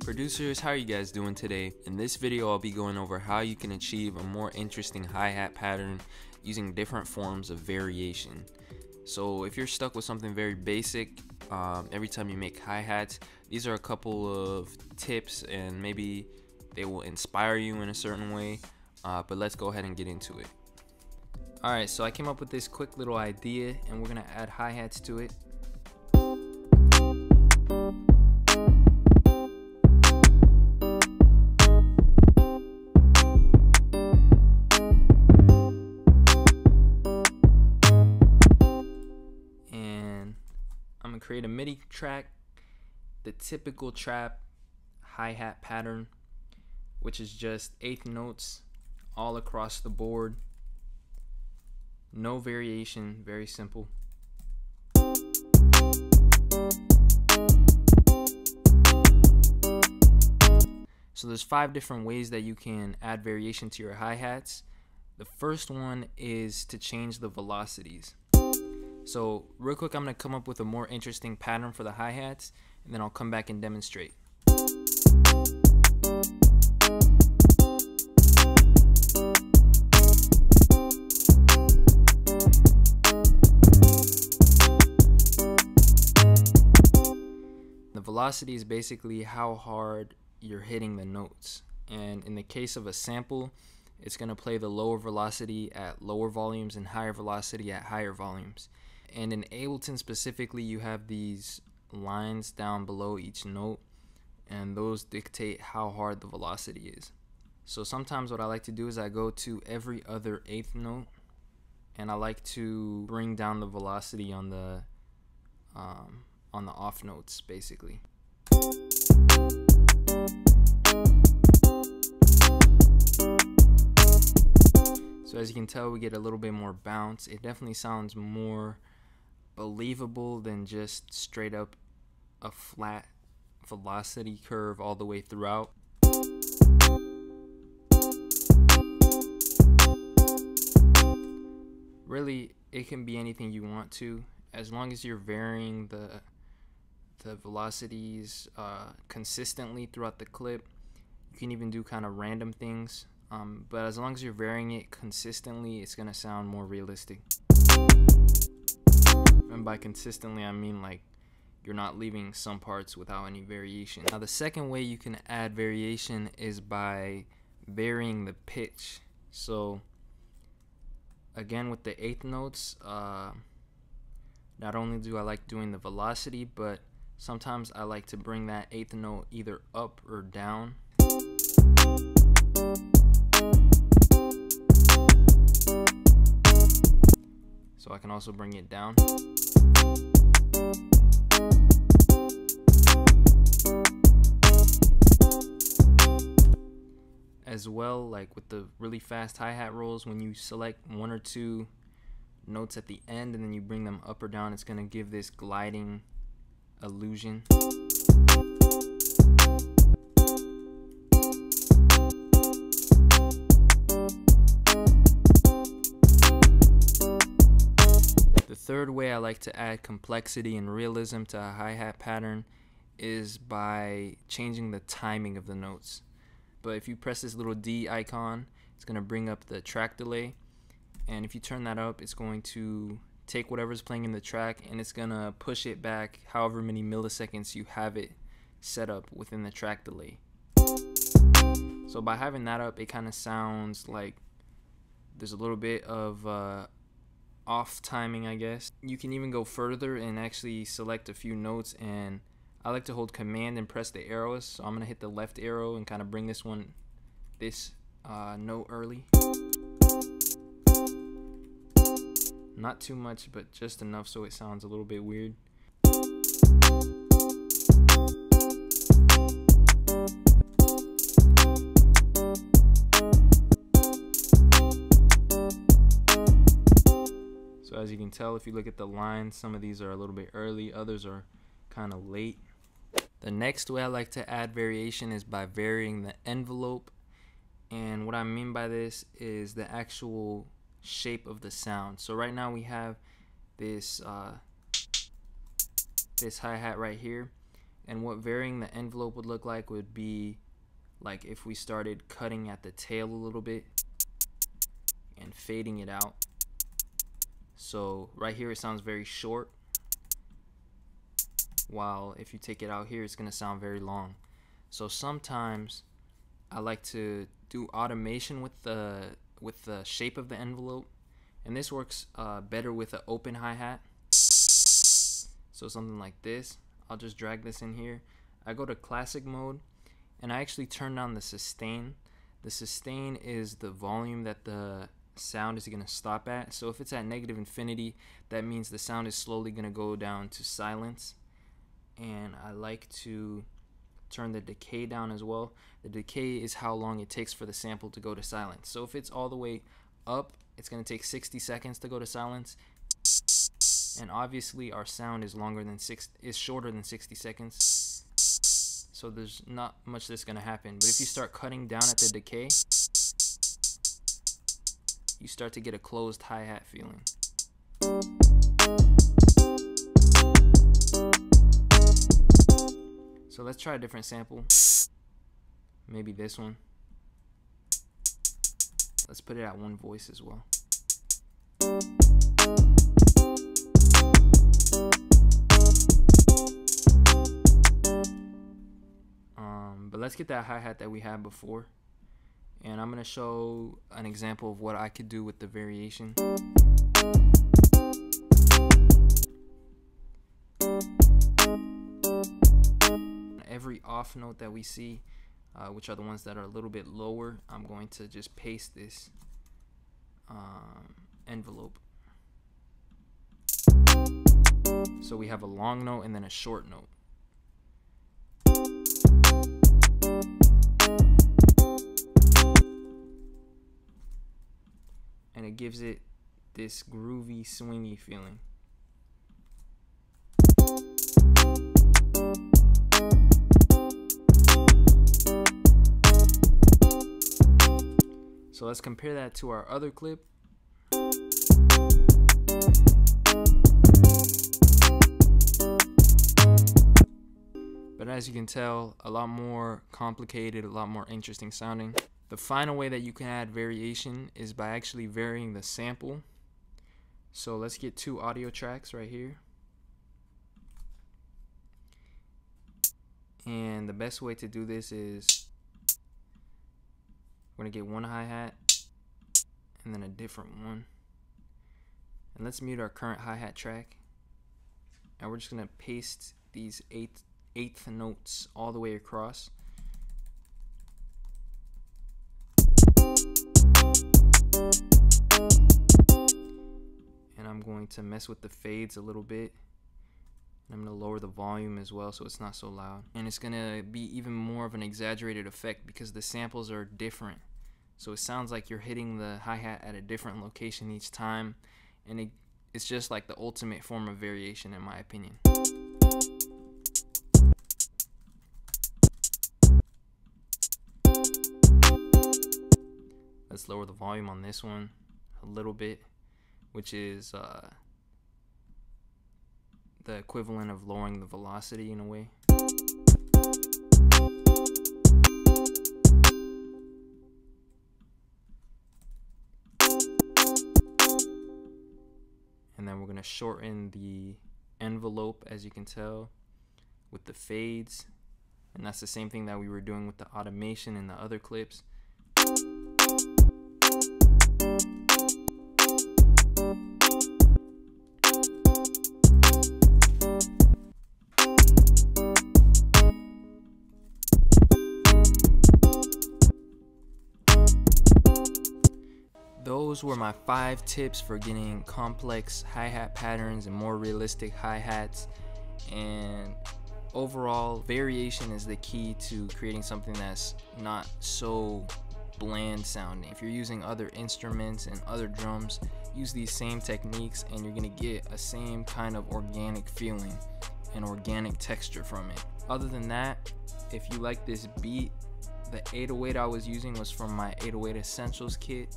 Producers, how are you guys doing today? In this video, I'll be going over how you can achieve a more interesting hi-hat pattern using different forms of variation. So if you're stuck with something very basic, every time you make hi-hats, these are a couple of tips and maybe they will inspire you in a certain way, but let's go ahead and get into it. Alright, so I came up with this quick little idea and we're going to add hi-hats to it. I'm gonna create a MIDI track, the typical trap hi-hat pattern, which is just eighth notes all across the board, no variation, very simple. So there's 5 different ways that you can add variation to your hi-hats. The first one is to change the velocities. So real quick, I'm going to come up with a more interesting pattern for the hi-hats, and then I'll come back and demonstrate. The velocity is basically how hard you're hitting the notes. And in the case of a sample, it's going to play the lower velocity at lower volumes and higher velocity at higher volumes. And in Ableton specifically, you have these lines down below each note, and those dictate how hard the velocity is. So sometimes what I like to do is I go to every other eighth note, and I like to bring down the velocity on the off notes, basically. So as you can tell, we get a little bit more bounce. It definitely sounds more believable than just straight up a flat velocity curve all the way throughout. Really, it can be anything you want to, as long as you're varying the velocities consistently throughout the clip. You can even do kind of random things, but as long as you're varying it consistently, it's gonna sound more realistic. And by consistently, I mean like you're not leaving some parts without any variation. Now the second way you can add variation is by varying the pitch. So again, with the eighth notes, not only do I like doing the velocity, but sometimes I like to bring that eighth note either up or down. So I can also bring it down. As well, like with the really fast hi-hat rolls, when you select 1 or 2 notes at the end and then you bring them up or down, it's going to give this gliding illusion. The third way I like to add complexity and realism to a hi-hat pattern is by changing the timing of the notes. But if you press this little D icon, it's going to bring up the track delay, and if you turn that up, it's going to take whatever's playing in the track and it's going to push it back however many milliseconds you have it set up within the track delay. So by having that up, it kind of sounds like there's a little bit of off timing, I guess. You can even go further and actually select a few notes, and I like to hold command and press the arrows. So I'm gonna hit the left arrow and kind of bring this note early. Not too much, but just enough so it sounds a little bit weird. So as you can tell, if you look at the lines, some of these are a little bit early, others are kind of late. The next way I like to add variation is by varying the envelope, and what I mean by this is the actual shape of the sound. So right now we have this hi-hat right here. And what varying the envelope would look like would be like if we started cutting at the tail a little bit and fading it out. So right here it sounds very short, while if you take it out here it's going to sound very long. So sometimes I like to do automation with the shape of the envelope, and this works better with an open hi-hat. So something like this. I'll just drag this in here. I go to classic mode and I actually turn down the sustain. The sustain is the volume that the sound is going to stop at. So if it's at negative infinity, that means the sound is slowly going to go down to silence. And I like to turn the decay down as well. The decay is how long it takes for the sample to go to silence. So if it's all the way up, it's going to take 60 seconds to go to silence. And obviously our sound is shorter than 60 seconds. So there's not much that's going to happen. But if you start cutting down at the decay, you start to get a closed hi-hat feeling. So let's try a different sample. Maybe this one. Let's put it at one voice as well. But let's get that hi-hat that we had before. And I'm going to show an example of what I could do with the variation. Every off note that we see, which are the ones that are a little bit lower, I'm going to just paste this envelope. So we have a long note and then a short note. And it gives it this groovy, swingy feeling. So let's compare that to our other clip. But as you can tell, a lot more complicated, a lot more interesting sounding. The final way that you can add variation is by actually varying the sample. So let's get two audio tracks right here. And the best way to do this is we're going to get one hi-hat and then a different one. And let's mute our current hi-hat track. And we're just going to paste these eighth notes all the way across. And I'm going to mess with the fades a little bit. And I'm going to lower the volume as well so it's not so loud. And it's going to be even more of an exaggerated effect because the samples are different. So it sounds like you're hitting the hi-hat at a different location each time. And it's just like the ultimate form of variation in my opinion. Let's lower the volume on this one a little bit, which is the equivalent of lowering the velocity in a way. And then we're going to shorten the envelope, as you can tell, with the fades. And that's the same thing that we were doing with the automation in the other clips. Those were my 5 tips for getting complex hi-hat patterns and more realistic hi-hats. And overall, variation is the key to creating something that's not so bland sounding. If you're using other instruments and other drums, use these same techniques and you're gonna get a same kind of organic feeling and organic texture from it. Other than that, if you like this beat, the 808 I was using was from my 808 Essentials kit.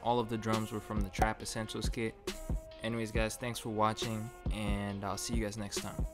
all of the drums were from the Trap Essentials kit. Anyways guys, thanks for watching, and I'll see you guys next time.